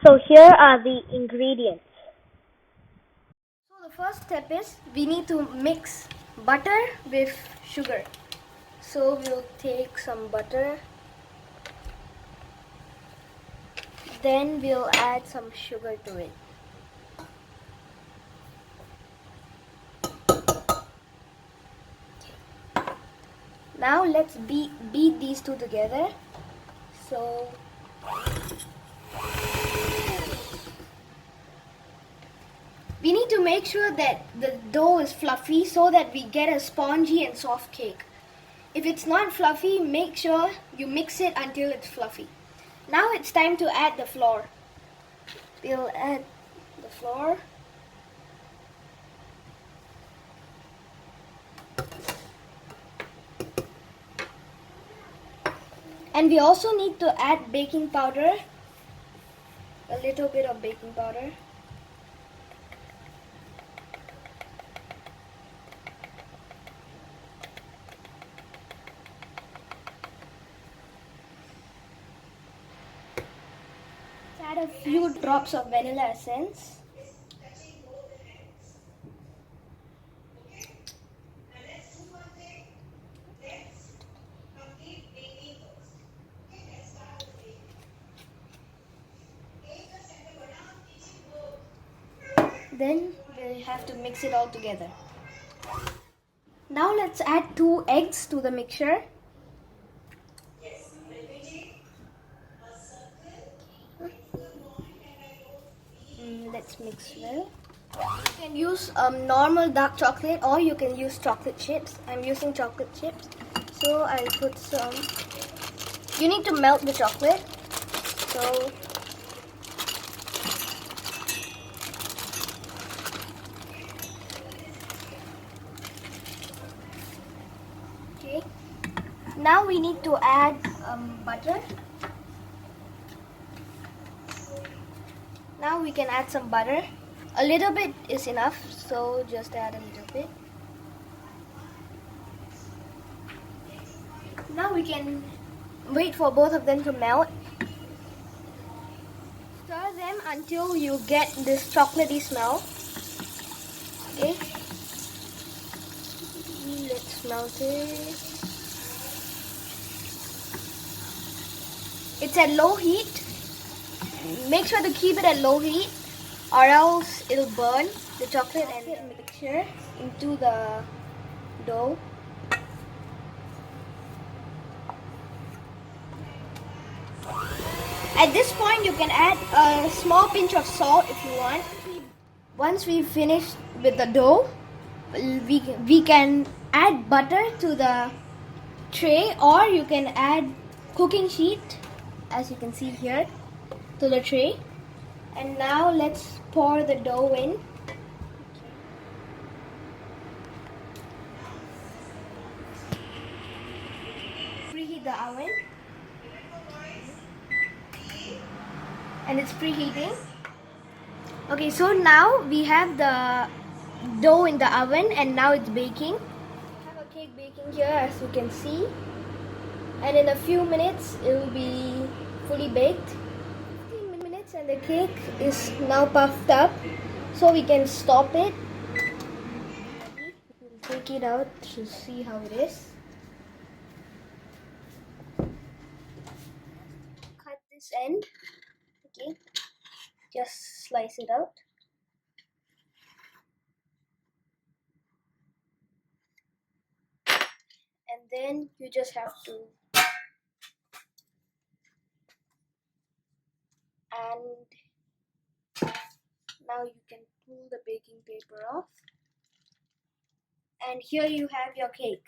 So here are the ingredients. So the first step is we need to mix butter with sugar. So we'll take some butter, then we'll add some sugar to it. Now let's beat these two together. So we need to make sure that the dough is fluffy so that we get a spongy and soft cake. If it's not fluffy, make sure you mix it until it's fluffy. Now it's time to add the flour. We'll add the flour. And we also need to add baking powder. A little bit of baking powder. Add a few drops of vanilla essence. Then we have to mix it all together. Now let's add 2 eggs to the mixture. Let's mix well. You can use normal dark chocolate or you can use chocolate chips. I'm using chocolate chips. So I'll put some. You need to melt the chocolate. So okay. Now we need to add butter. Now we can add some butter. A little bit is enough, so just add a little bit. Now we can wait for both of them to melt. Stir them until you get this chocolatey smell. Okay. Let's melt it. It's at low heat. Make sure to keep it at low heat or else it'll burn the chocolate and mixture into the dough. At this point you can add a small pinch of salt if you want. Once we finish with the dough, we can add butter to the tray or you can add cooking sheet as you can see here to the tray. And now let's pour the dough in. Preheat the oven. And it's preheating. Okay, so now we have the dough in the oven and now it's baking. We have a cake baking here as you can see. And in a few minutes it will be fully baked. 15 minutes and the cake is now puffed up. So we can stop it. We'll take it out to see how it is. Cut this end. Okay. Just slice it out. And then you just have to and now you can pull the baking paper off and here you have your cake.